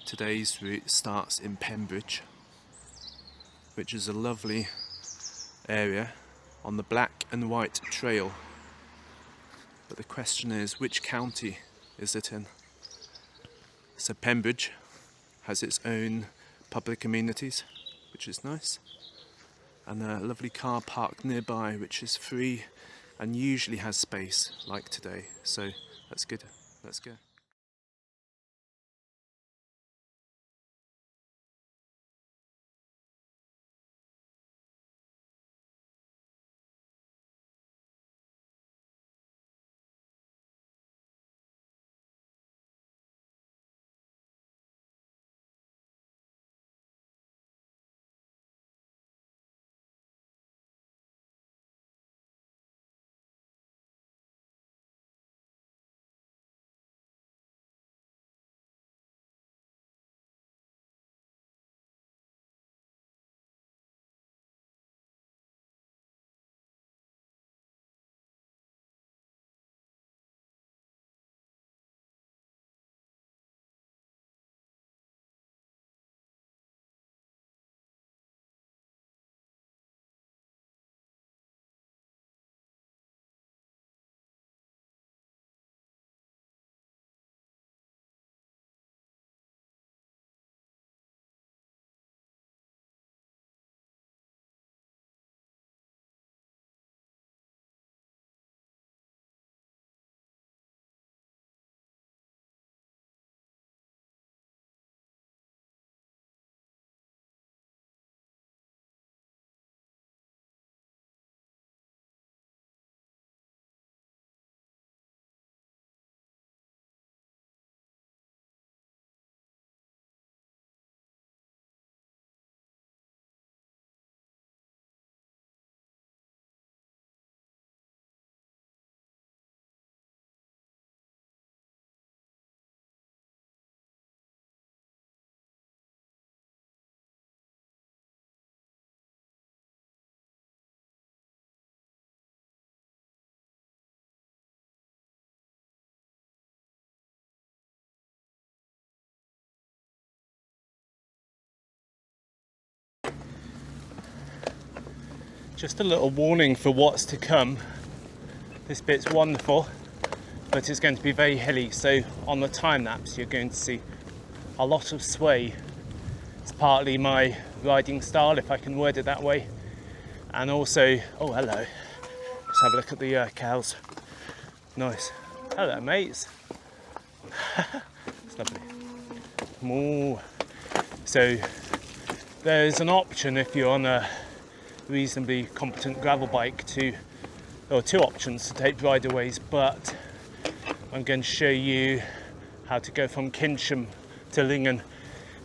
Today's route starts in Pembridge, which is a lovely area on the Black and White Trail. But the question is, which county is it in? So Pembridge has its own public amenities, which is nice, and a lovely car park nearby which is free and usually has space, like today. So that's good. Let's go. Just a little warning for what's to come. This bit's wonderful, but it's going to be very hilly, so on the time lapse you're going to see a lot of sway. It's partly my riding style, if I can word it that way, and also, oh hello, let's have a look at the cows. Nice. Hello mates. It's lovely. Moo. So there's an option if you're on a reasonably competent gravel bike or two options to take bridleways, but I'm going to show you how to go from Kinsham to Lingen,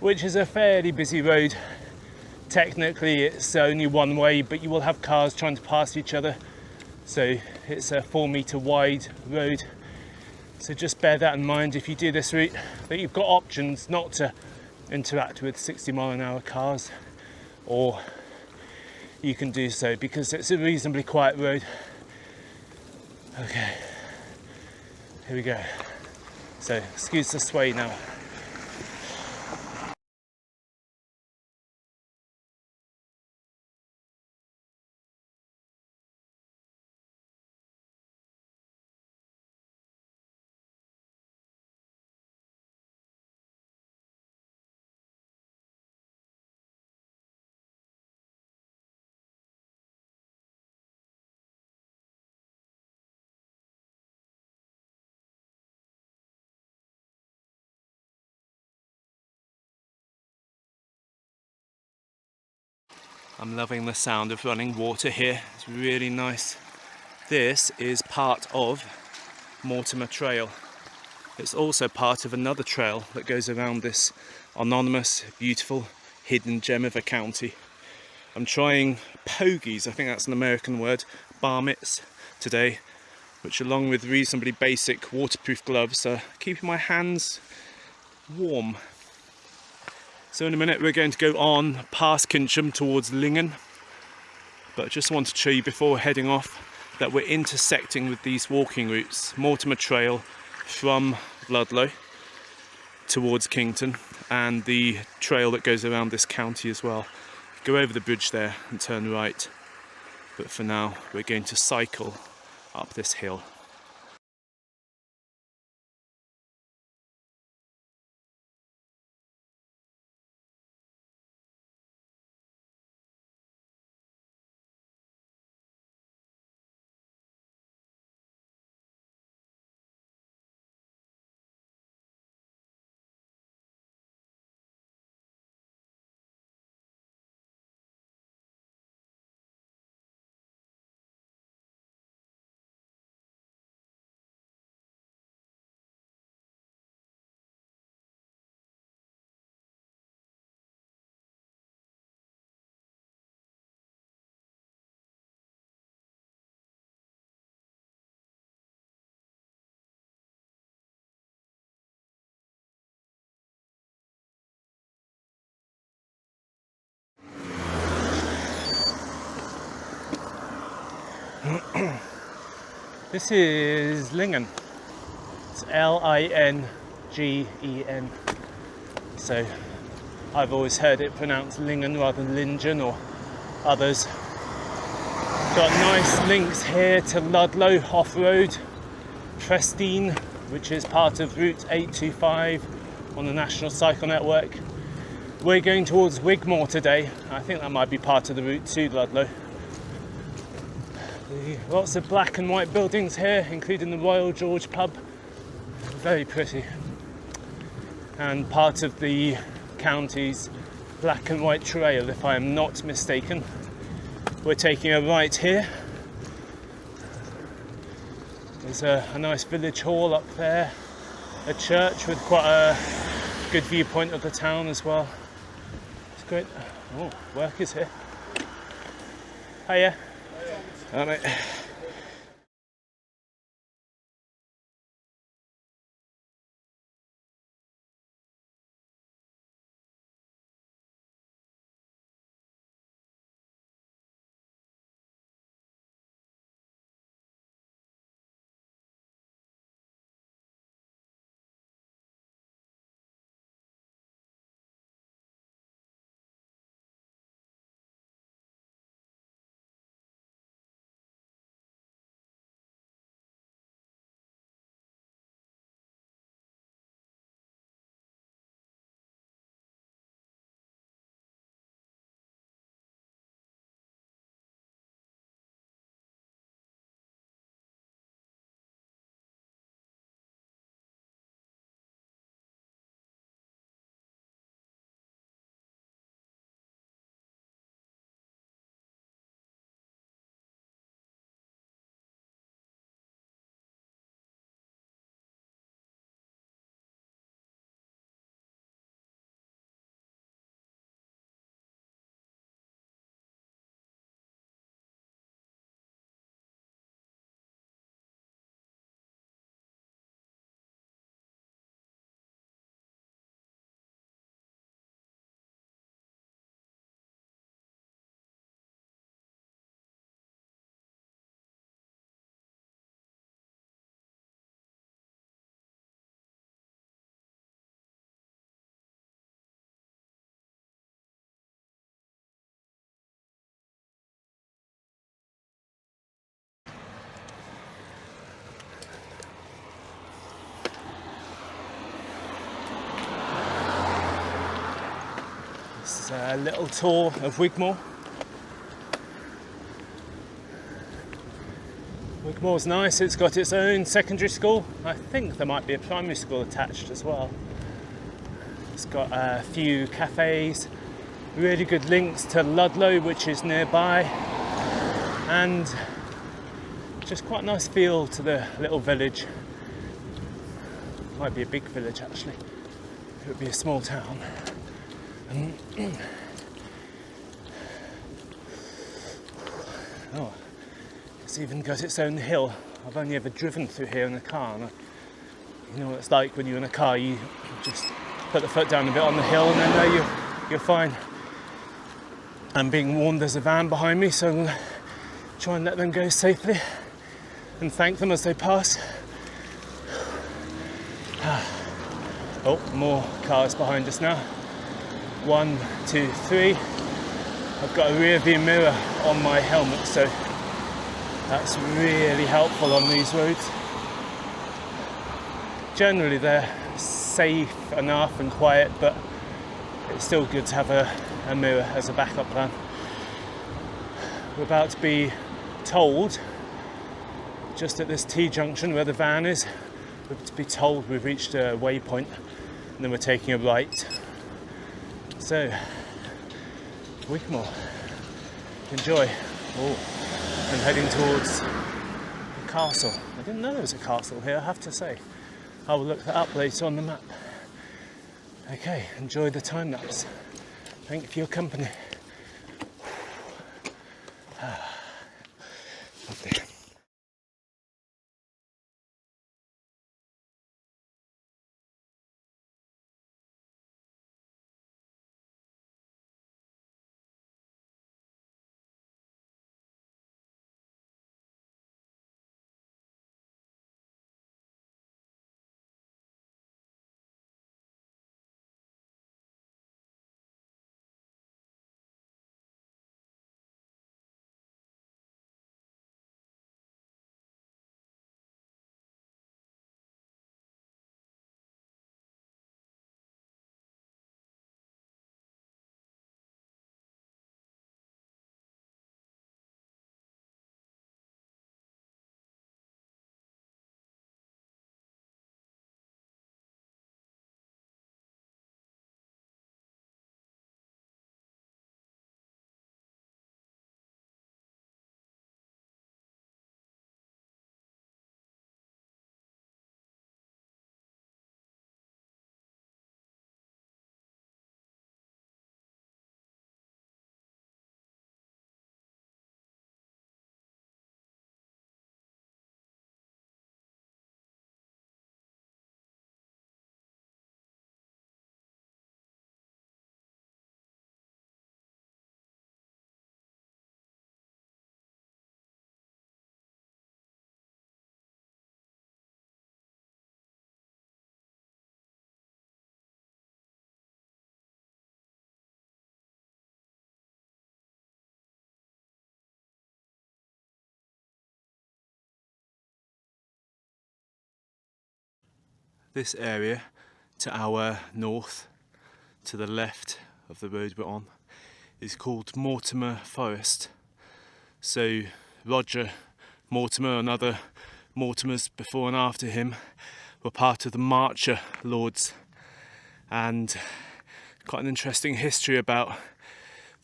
which is a fairly busy road. Technically it's only one way, but you will have cars trying to pass each other, so it's a 4-metre wide road. So just bear that in mind if you do this route, that you've got options not to interact with 60-mile-an-hour cars, or you can do so because it's a reasonably quiet road. Okay, here we go. So excuse the sway now. I'm loving the sound of running water here. It's really nice. This is part of Mortimer Trail. It's also part of another trail that goes around this anonymous, beautiful, hidden gem of a county. I'm trying pogies, I think that's an American word, bar mitts today, which along with reasonably basic waterproof gloves are keeping my hands warm. So in a minute we're going to go on past Kinsham towards Lingen, but I just wanted to show you before heading off that we're intersecting with these walking routes. Mortimer Trail from Ludlow towards Kington, and the trail that goes around this county as well. Go over the bridge there and turn right. But for now, we're going to cycle up this hill. This is Lingen. It's Lingen. So I've always heard it pronounced Lingen rather than Lingen or others. Got nice links here to Ludlow off-road, Prestine, which is part of Route 825 on the National Cycle Network. We're going towards Wigmore today. I think that might be part of the route to Ludlow. Lots of black and white buildings here, including the Royal George pub. Very pretty. And part of the county's black and white trail, if I am not mistaken. We're taking a right here. There's a nice village hall up there, a church with quite a good viewpoint of the town as well. It's great. Oh, workers here. Hiya. Hi, mate. This is a little tour of Wigmore. Wigmore's nice, it's got its own secondary school. I think there might be a primary school attached as well. It's got a few cafes, really good links to Ludlow, which is nearby, and just quite a nice feel to the little village. Might be a big village actually, it would be a small town. Oh, it's even got its own hill. I've only ever driven through here in a car, and you know what it's like when you're in a car, you just put the foot down a bit on the hill and then there you're fine. I'm being warned there's a van behind me, so I'm going to try and let them go safely and thank them as they pass. Oh, more cars behind us now. 1, 2, 3. I've got a rear view mirror on my helmet, so that's really helpful on these roads. Generally they're safe enough and quiet, but it's still good to have a mirror as a backup plan. We're about to be told, just at this T-junction where the van is, we're to be told we've reached a waypoint, and then we're taking a right. So, Wigmore, enjoy. Oh, and heading towards the castle. I didn't know there was a castle here, I have to say. I will look that up later on the map. Okay, enjoy the time lapse. Thank you for your company. Lovely. This area to our north, to the left of the road we're on, is called Mortimer Forest. So Roger Mortimer and other Mortimers before and after him were part of the Marcher Lords, and quite an interesting history about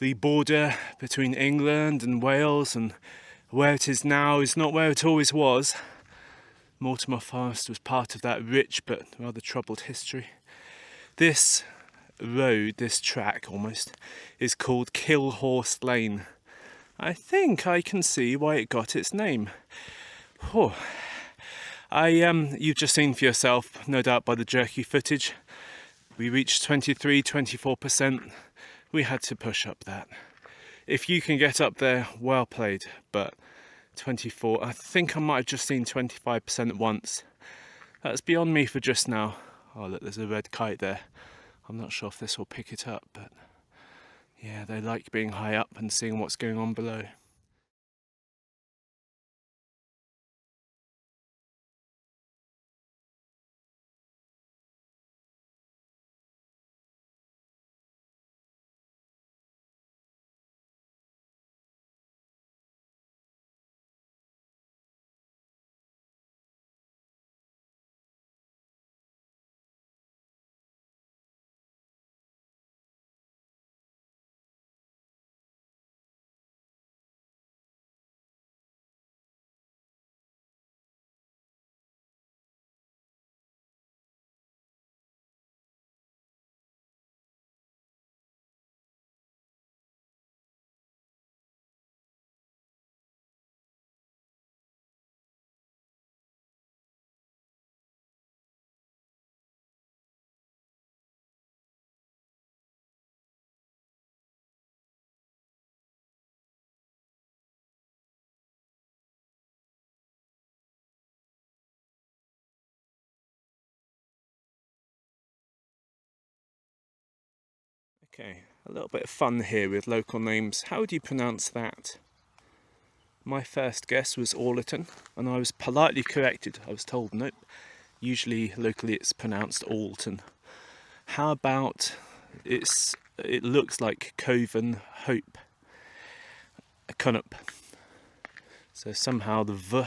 the border between England and Wales, and where it is now is not where it always was. Mortimer Forest was part of that rich but rather troubled history. This road, this track almost, is called Killhorse Lane. I think I can see why it got its name. Oh. You've just seen for yourself, no doubt by the jerky footage, we reached 23-24%. We had to push up that. If you can get up there, well played, but 24, I think I might have just seen 25% once. That's beyond me for just now. Oh look, there's a red kite there. I'm not sure if this will pick it up, but yeah, they like being high up and seeing what's going on below. Okay, a little bit of fun here with local names. How do you pronounce that? My first guess was Orleton, and I was politely corrected. I was told, nope, usually locally it's pronounced Alton. How about it looks like Coven Hope, Cunnup. So somehow the V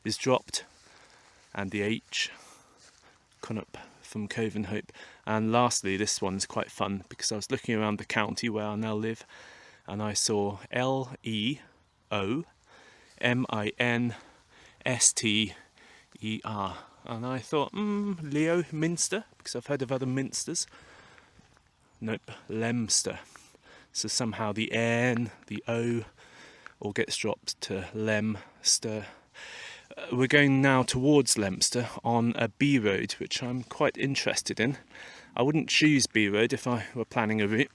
is dropped and the H, Cunnup, from Coven Hope. And lastly, this one's quite fun because I was looking around the county where I now live and I saw Leominster, and I thought, Leominster, because I've heard of other minsters. Nope, Leominster. So somehow the N, the O, all gets dropped to Leominster. We're going now towards Leominster on a B road, which I'm quite interested in. I wouldn't choose B road if I were planning a route.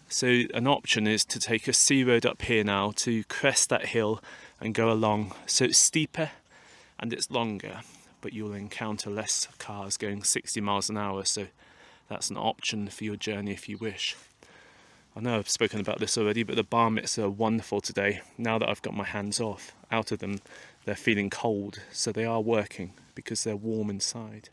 So an option is to take a C road up here now to crest that hill and go along. So it's steeper and it's longer, but you'll encounter less cars going 60 miles an hour. So that's an option for your journey if you wish. I know I've spoken about this already, but the bar mitts are wonderful today. Now that I've got my hands out of them, they're feeling cold, so they are working because they're warm inside.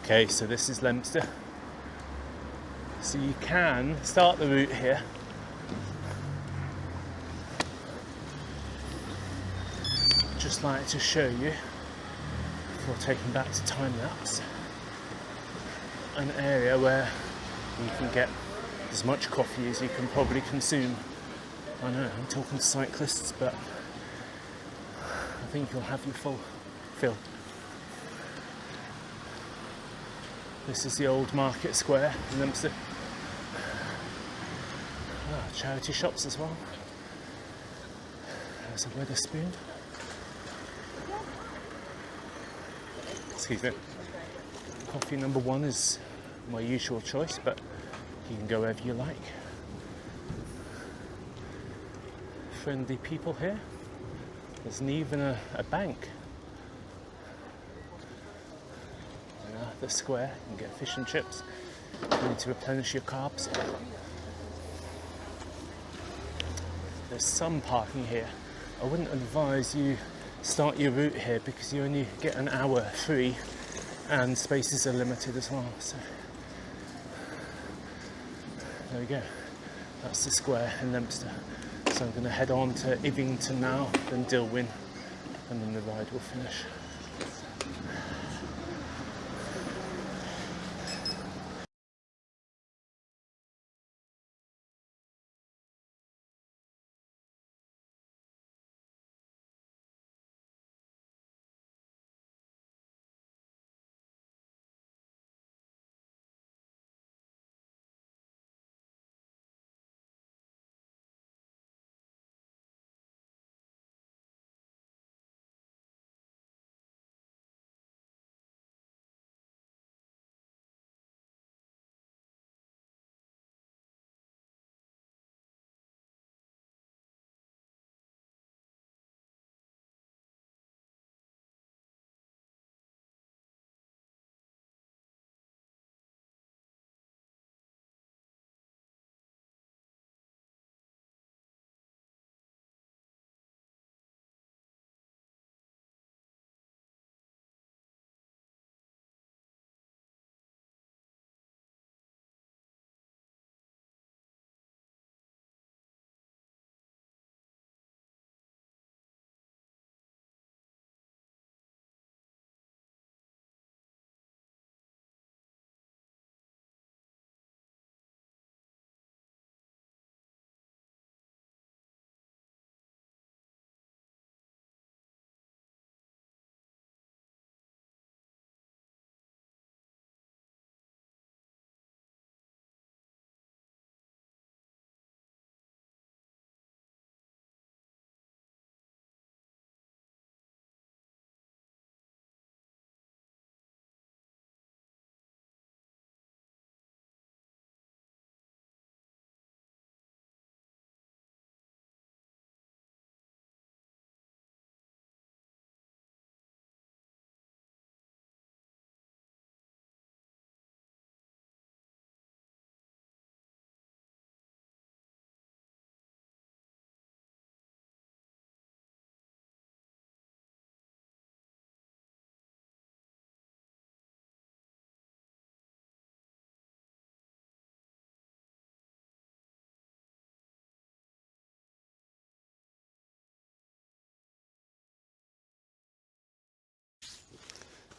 Okay, so this is Leominster. So you can start the route here. Just like to show you, before taking back to time lapse, an area where you can get as much coffee as you can probably consume. I know, I'm talking to cyclists, but I think you'll have your full fill. This is the old market square in Leominster. Charity shops as well. There's a Wetherspoon. Excuse me. Coffee number 1 is my usual choice, but you can go wherever you like. Friendly people here. There's even a bank. The square, you can get fish and chips. You need to replenish your carbs. There's some parking here. I wouldn't advise you start your route here because you only get an hour free and spaces are limited as well. So there we go. That's the square in Leominster. So I'm going to head on to Ivington now, then Dilwyn, and then the ride will finish.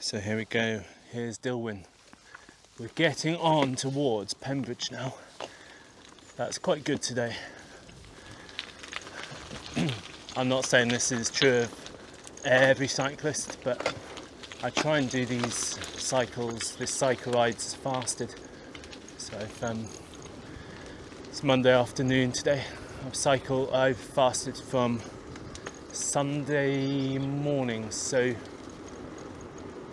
So here we go, here's Dilwyn. We're getting on towards Pembridge now. That's quite good today. I'm not saying this is true of every cyclist, but I try and do these cycles, this cycle rides fasted. So it's Monday afternoon today. I've fasted from Sunday morning, so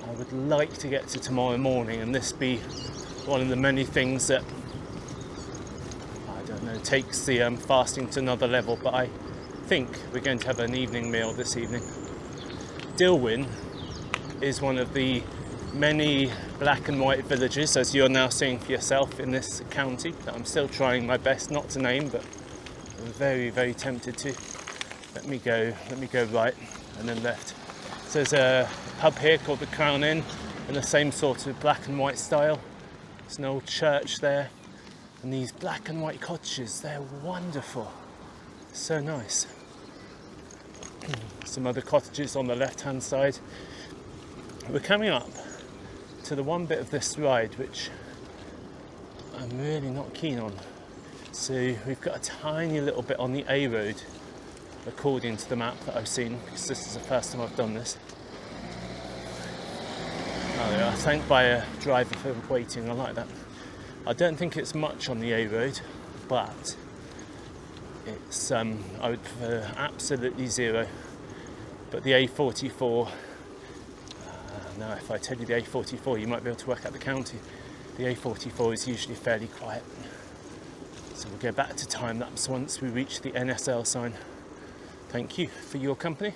I would like to get to tomorrow morning and this be one of the many things that, I don't know, takes the fasting to another level, but I think we're going to have an evening meal this evening. Dilwyn is one of the many black and white villages, as you're now seeing for yourself, in this county, that I'm still trying my best not to name, but I'm very, very tempted to. Let me go right and then left. So there's a pub here called the Crown Inn in the same sort of black and white style. There's an old church there, and these black and white cottages, they're wonderful, so nice. Some other cottages on the left hand side. We're coming up to the one bit of this ride which I'm really not keen on. So we've got a tiny little bit on the A road, according to the map that I've seen, because this is the first time I've done this. Oh, they are thanked by a driver for waiting. I like that. I don't think it's much on the A road, but it's I would prefer absolutely zero. But the A44, now if I tell you the A44, you might be able to work out the county. The A44 is usually fairly quiet. So we'll go back to time lapse once we reach the NSL sign. Thank you for your company.